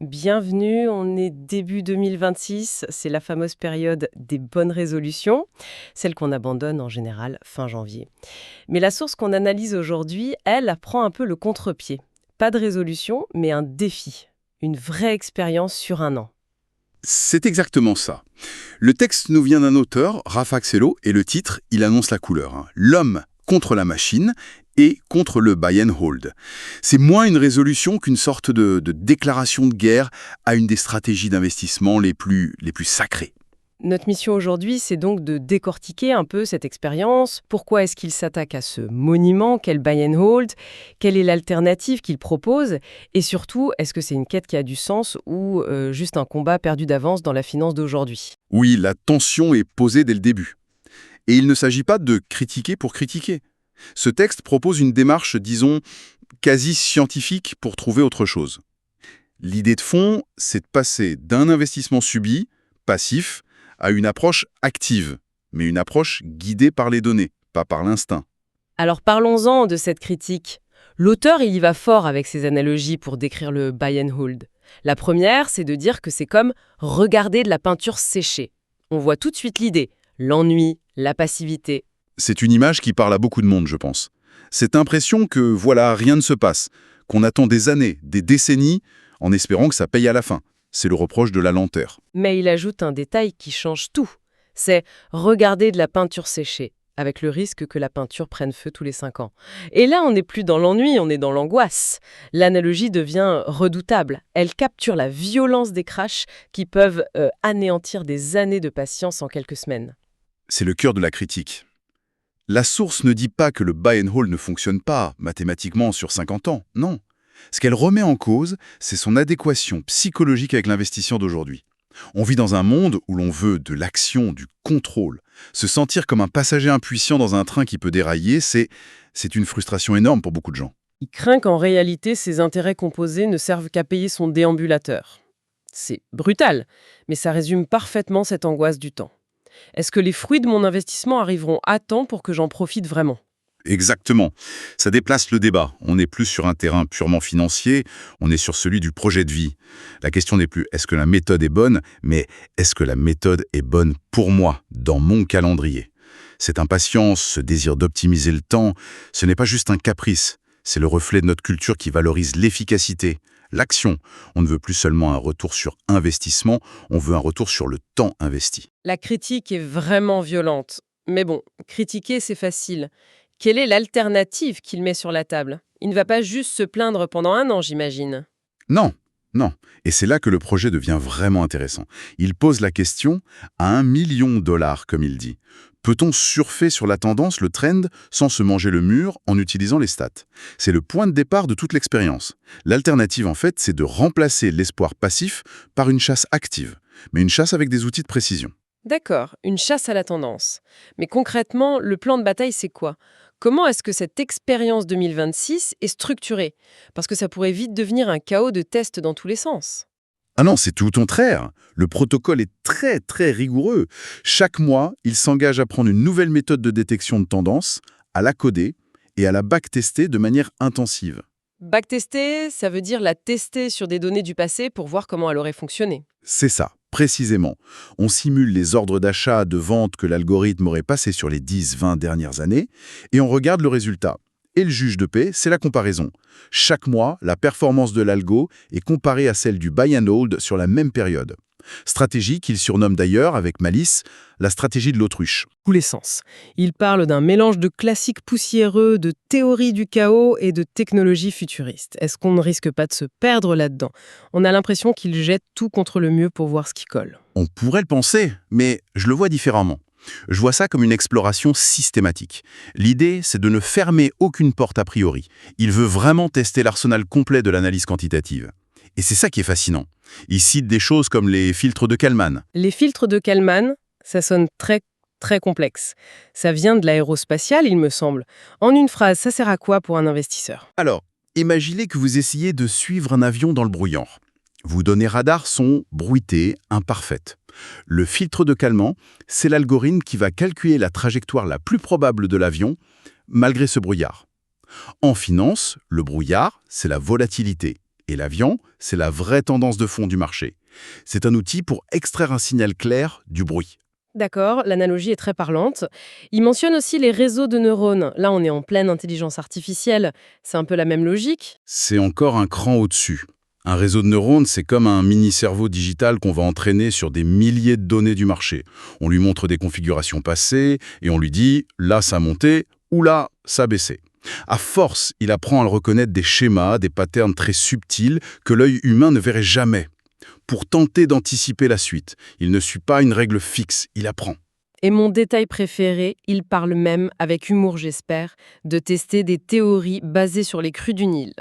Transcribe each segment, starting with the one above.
Bienvenue, on est début 2026, c'est la fameuse période des bonnes résolutions, celle qu'on abandonne en général fin janvier. Mais la source qu'on analyse aujourd'hui, elle prend un peu le contre-pied. Pas de résolution, mais un défi, une vraie expérience sur un an. C'est exactement ça. Le texte nous vient d'un auteur, Rafa Axello, et le titre, il annonce la couleur. L'homme contre la machine et contre le buy and hold. C'est moins une résolution qu'une sorte de déclaration de guerre à une des stratégies d'investissement les plus sacrées. Notre mission aujourd'hui, c'est donc de décortiquer un peu cette expérience. Pourquoi est-ce qu'il s'attaque à ce monument? Quel buy and hold? Quelle est l'alternative qu'il propose? Et surtout, est-ce que c'est une quête qui a du sens ou juste un combat perdu d'avance dans la finance d'aujourd'hui? Oui, la tension est posée dès le début. Et il ne s'agit pas de critiquer pour critiquer. Ce texte propose une démarche, disons, quasi scientifique pour trouver autre chose. L'idée de fond, c'est de passer d'un investissement subi, passif, à une approche active, mais une approche guidée par les données, pas par l'instinct. Alors parlons-en de cette critique. L'auteur, il y va fort avec ses analogies pour décrire le buy and hold. La première, c'est de dire que c'est comme regarder de la peinture séchée. On voit tout de suite l'idée, l'ennui, la passivité. C'est une image qui parle à beaucoup de monde, je pense. Cette impression que, voilà, rien ne se passe, qu'on attend des années, des décennies, en espérant que ça paye à la fin. C'est le reproche de la lenteur. Mais il ajoute un détail qui change tout. C'est regarder de la peinture séchée, avec le risque que la peinture prenne feu tous les 5 ans. Et là, on n'est plus dans l'ennui, on est dans l'angoisse. L'analogie devient redoutable. Elle capture la violence des crashs qui peuvent anéantir des années de patience en quelques semaines. C'est le cœur de la critique. La source ne dit pas que le buy and hold ne fonctionne pas mathématiquement sur 50 ans, non. Ce qu'elle remet en cause, c'est son adéquation psychologique avec l'investisseur d'aujourd'hui. On vit dans un monde où l'on veut de l'action, du contrôle. Se sentir comme un passager impuissant dans un train qui peut dérailler, c'est une frustration énorme pour beaucoup de gens. Il craint qu'en réalité, ses intérêts composés ne servent qu'à payer son déambulateur. C'est brutal, mais ça résume parfaitement cette angoisse du temps. Est-ce que les fruits de mon investissement arriveront à temps pour que j'en profite vraiment ? Exactement. Ça déplace le débat. On n'est plus sur un terrain purement financier, on est sur celui du projet de vie. La question n'est plus est-ce que la méthode est bonne, mais est-ce que la méthode est bonne pour moi, dans mon calendrier? Cette impatience, ce désir d'optimiser le temps, ce n'est pas juste un caprice. C'est le reflet de notre culture qui valorise l'efficacité, l'action. On ne veut plus seulement un retour sur investissement, on veut un retour sur le temps investi. La critique est vraiment violente. Mais bon, critiquer, c'est facile. Quelle est l'alternative qu'il met sur la table? Il ne va pas juste se plaindre pendant un an, j'imagine. Non, non. Et c'est là que le projet devient vraiment intéressant. Il pose la question à $1 million, comme il dit. Peut-on surfer sur la tendance, le trend, sans se manger le mur en utilisant les stats? C'est le point de départ de toute l'expérience. L'alternative, en fait, c'est de remplacer l'espoir passif par une chasse active, mais une chasse avec des outils de précision. D'accord, une chasse à la tendance. Mais concrètement, le plan de bataille, c'est quoi? Comment est-ce que cette expérience 2026 est structurée? Parce que ça pourrait vite devenir un chaos de tests dans tous les sens. Ah non, c'est tout au contraire. Le protocole est très, très rigoureux. Chaque mois, il s'engage à prendre une nouvelle méthode de détection de tendance, à la coder et à la backtester de manière intensive. Backtester, ça veut dire la tester sur des données du passé pour voir comment elle aurait fonctionné. C'est ça, précisément. On simule les ordres d'achat, de vente que l'algorithme aurait passés sur les 10-20 dernières années, et on regarde le résultat. Et le juge de paix, c'est la comparaison. Chaque mois, la performance de l'algo est comparée à celle du buy and hold sur la même période. Stratégie qu'il surnomme d'ailleurs, avec malice, la stratégie de l'autruche. Tous les sens. Il parle d'un mélange de classiques poussiéreux, de théorie du chaos et de technologie futuriste. Est-ce qu'on ne risque pas de se perdre là-dedans? On a l'impression qu'il jette tout contre le mieux pour voir ce qui colle. On pourrait le penser, mais je le vois différemment. Je vois ça comme une exploration systématique. L'idée, c'est de ne fermer aucune porte a priori. Il veut vraiment tester l'arsenal complet de l'analyse quantitative. Et c'est ça qui est fascinant. Il cite des choses comme les filtres de Kalman. Les filtres de Kalman, ça sonne très, très complexe. Ça vient de l'aérospatiale, il me semble. En une phrase, ça sert à quoi pour un investisseur? Alors, imaginez que vous essayez de suivre un avion dans le brouillard. Vos données radar sont bruitées, imparfaites. Le filtre de Kalman, c'est l'algorithme qui va calculer la trajectoire la plus probable de l'avion, malgré ce brouillard. En finance, le brouillard, c'est la volatilité. Et l'avion, c'est la vraie tendance de fond du marché. C'est un outil pour extraire un signal clair du bruit. D'accord, l'analogie est très parlante. Il mentionne aussi les réseaux de neurones. Là, on est en pleine intelligence artificielle. C'est un peu la même logique. C'est encore un cran au-dessus. Un réseau de neurones, c'est comme un mini-cerveau digital qu'on va entraîner sur des milliers de données du marché. On lui montre des configurations passées et on lui dit « là, ça a monté » ou « là, ça a baissé ». À force, il apprend à reconnaître des schémas, des patterns très subtils que l'œil humain ne verrait jamais. Pour tenter d'anticiper la suite, il ne suit pas une règle fixe, il apprend. Et mon détail préféré, il parle même, avec humour j'espère, de tester des théories basées sur les crues du Nil.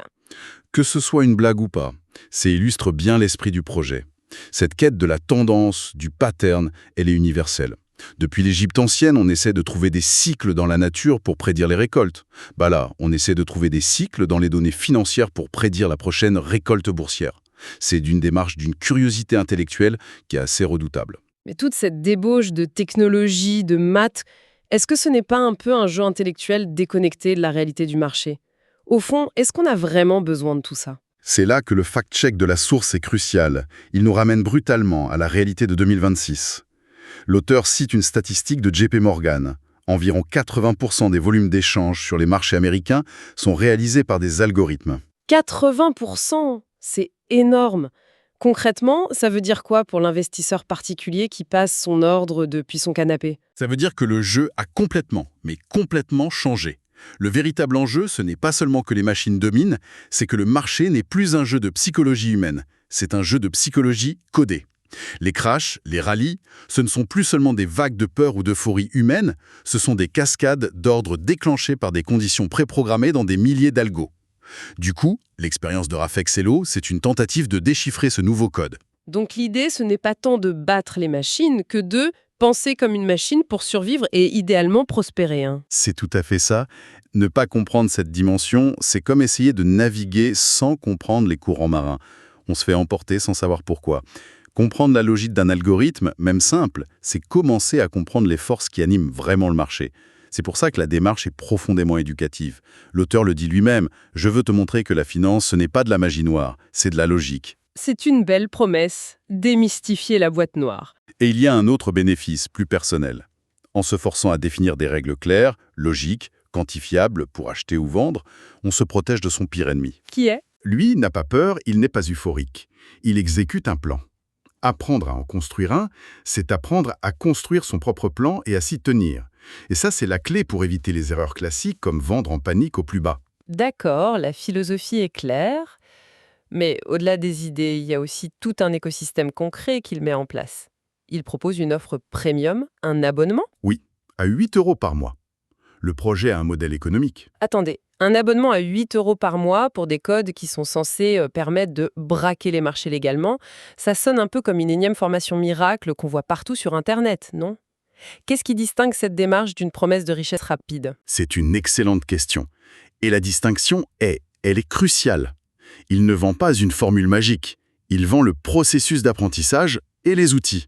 Que ce soit une blague ou pas, ça illustre bien l'esprit du projet. Cette quête de la tendance, du pattern, elle est universelle. Depuis l'Égypte ancienne, on essaie de trouver des cycles dans la nature pour prédire les récoltes. Bah là, on essaie de trouver des cycles dans les données financières pour prédire la prochaine récolte boursière. C'est d'une démarche d'une curiosité intellectuelle qui est assez redoutable. Mais toute cette débauche de technologie, de maths, est-ce que ce n'est pas un peu un jeu intellectuel déconnecté de la réalité du marché? Au fond, est-ce qu'on a vraiment besoin de tout ça? C'est là que le fact-check de la source est crucial. Il nous ramène brutalement à la réalité de 2026. L'auteur cite une statistique de JP Morgan. Environ 80% des volumes d'échanges sur les marchés américains sont réalisés par des algorithmes. 80%, c'est énorme. Concrètement, ça veut dire quoi pour l'investisseur particulier qui passe son ordre depuis son canapé? Ça veut dire que le jeu a complètement, mais complètement changé. Le véritable enjeu, ce n'est pas seulement que les machines dominent, c'est que le marché n'est plus un jeu de psychologie humaine, c'est un jeu de psychologie codée. Les crashs, les rallyes, ce ne sont plus seulement des vagues de peur ou d'euphorie humaine, ce sont des cascades d'ordre déclenchées par des conditions préprogrammées dans des milliers d'algos. Du coup, l'expérience de Rafexello, c'est une tentative de déchiffrer ce nouveau code. Donc l'idée, ce n'est pas tant de battre les machines que de penser comme une machine pour survivre et idéalement prospérer. C'est tout à fait ça. Ne pas comprendre cette dimension, c'est comme essayer de naviguer sans comprendre les courants marins. On se fait emporter sans savoir pourquoi. Comprendre la logique d'un algorithme, même simple, c'est commencer à comprendre les forces qui animent vraiment le marché. C'est pour ça que la démarche est profondément éducative. L'auteur le dit lui-même, « Je veux te montrer que la finance, ce n'est pas de la magie noire, c'est de la logique. » C'est une belle promesse, démystifier la boîte noire. Et il y a un autre bénéfice, plus personnel. En se forçant à définir des règles claires, logiques, quantifiables pour acheter ou vendre, on se protège de son pire ennemi. Qui est? Lui n'a pas peur, il n'est pas euphorique. Il exécute un plan. Apprendre à en construire un, c'est apprendre à construire son propre plan et à s'y tenir. Et ça, c'est la clé pour éviter les erreurs classiques comme vendre en panique au plus bas. D'accord, la philosophie est claire, mais au-delà des idées, il y a aussi tout un écosystème concret qu'il met en place. Il propose une offre premium, un abonnement? Oui, à 8 € par mois. Le projet a un modèle économique. Attendez, un abonnement à 8 € par mois pour des codes qui sont censés permettre de braquer les marchés légalement, ça sonne un peu comme une énième formation miracle qu'on voit partout sur Internet, non? Qu'est-ce qui distingue cette démarche d'une promesse de richesse rapide? C'est une excellente question. Et la distinction elle est cruciale. Il ne vend pas une formule magique. Il vend le processus d'apprentissage et les outils.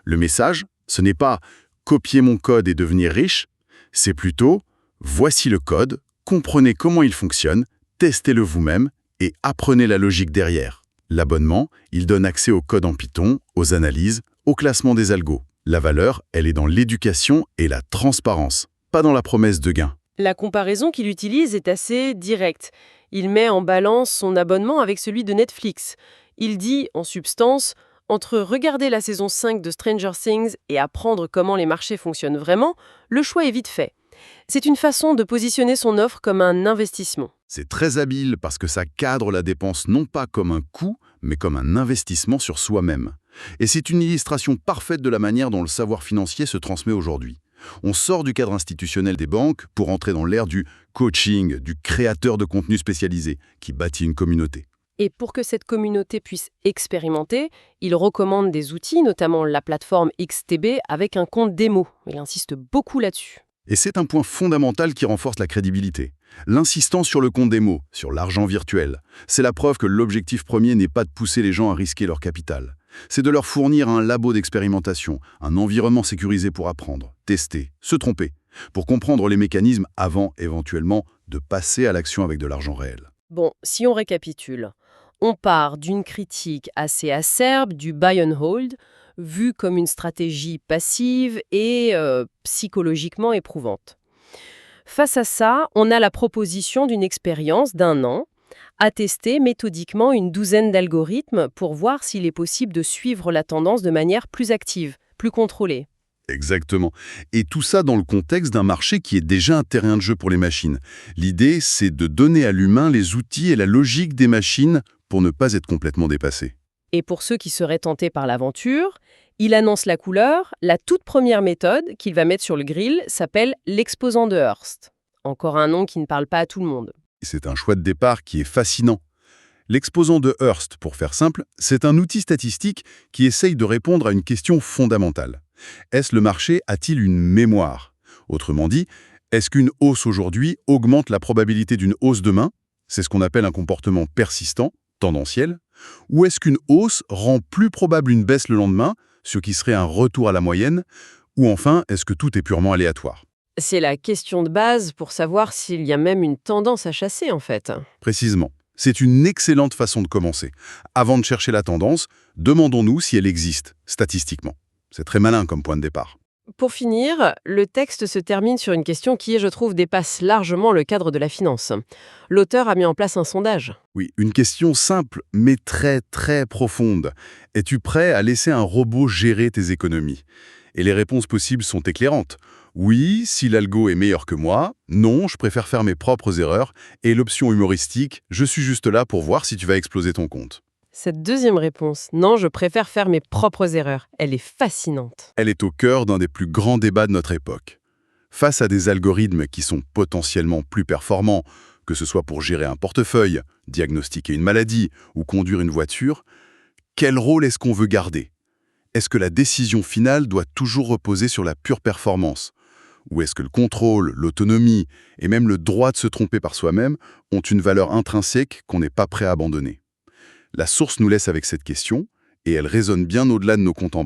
Le message, ce n'est pas « copier mon code et devenir riche », c'est plutôt « voici le code, comprenez comment il fonctionne, testez-le vous-même et apprenez la logique derrière ». L'abonnement, il donne accès au code en Python, aux analyses, au classement des algos. La valeur, elle est dans l'éducation et la transparence, pas dans la promesse de gain. La comparaison qu'il utilise est assez directe. Il met en balance son abonnement avec celui de Netflix. Il dit, en substance, entre regarder la saison 5 de Stranger Things et apprendre comment les marchés fonctionnent vraiment, le choix est vite fait. C'est une façon de positionner son offre comme un investissement. C'est très habile parce que ça cadre la dépense non pas comme un coût, mais comme un investissement sur soi-même. Et c'est une illustration parfaite de la manière dont le savoir financier se transmet aujourd'hui. On sort du cadre institutionnel des banques pour entrer dans l'ère du coaching, du créateur de contenu spécialisé, qui bâtit une communauté. Et pour que cette communauté puisse expérimenter, il recommande des outils, notamment la plateforme XTB avec un compte démo. Il insiste beaucoup là-dessus. Et c'est un point fondamental qui renforce la crédibilité. L'insistance sur le compte démo, sur l'argent virtuel, c'est la preuve que l'objectif premier n'est pas de pousser les gens à risquer leur capital. C'est de leur fournir un labo d'expérimentation, un environnement sécurisé pour apprendre, tester, se tromper, pour comprendre les mécanismes avant, éventuellement, de passer à l'action avec de l'argent réel. Bon, si on récapitule, On part d'une critique assez acerbe du buy and hold, vue comme une stratégie passive et psychologiquement éprouvante. Face à ça, on a la proposition d'une expérience d'1 an, à tester méthodiquement une douzaine d'algorithmes pour voir s'il est possible de suivre la tendance de manière plus active, plus contrôlée. Exactement. Et tout ça dans le contexte d'un marché qui est déjà un terrain de jeu pour les machines. L'idée, c'est de donner à l'humain les outils et la logique des machines pour ne pas être complètement dépassé. Et pour ceux qui seraient tentés par l'aventure, il annonce la couleur. La toute première méthode qu'il va mettre sur le grill s'appelle l'exposant de Hurst. Encore un nom qui ne parle pas à tout le monde. C'est un choix de départ qui est fascinant. L'exposant de Hurst, pour faire simple, c'est un outil statistique qui essaye de répondre à une question fondamentale. Est-ce le marché a-t-il une mémoire? Autrement dit, est-ce qu'une hausse aujourd'hui augmente la probabilité d'une hausse demain? C'est ce qu'on appelle un comportement persistant, tendanciel. Ou est-ce qu'une hausse rend plus probable une baisse le lendemain, ce qui serait un retour à la moyenne? Ou enfin, est-ce que tout est purement aléatoire? C'est la question de base pour savoir s'il y a même une tendance à chasser, en fait. Précisément. C'est une excellente façon de commencer. Avant de chercher la tendance, demandons-nous si elle existe, statistiquement. C'est très malin comme point de départ. Pour finir, le texte se termine sur une question qui, je trouve, dépasse largement le cadre de la finance. L'auteur a mis en place un sondage. Oui, une question simple, mais très très profonde. Es-tu prêt à laisser un robot gérer tes économies? Et les réponses possibles sont éclairantes. Oui, si l'algo est meilleur que moi. Non, je préfère faire mes propres erreurs. Et l'option humoristique, je suis juste là pour voir si tu vas exploser ton compte. Cette deuxième réponse, non, je préfère faire mes propres erreurs, elle est fascinante. Elle est au cœur d'un des plus grands débats de notre époque. Face à des algorithmes qui sont potentiellement plus performants, que ce soit pour gérer un portefeuille, diagnostiquer une maladie ou conduire une voiture, quel rôle est-ce qu'on veut garder? Est-ce que la décision finale doit toujours reposer sur la pure performance? Ou est-ce que le contrôle, l'autonomie et même le droit de se tromper par soi-même ont une valeur intrinsèque qu'on n'est pas prêt à abandonner? La source nous laisse avec cette question, et elle résonne bien au-delà de nos comptes en banque.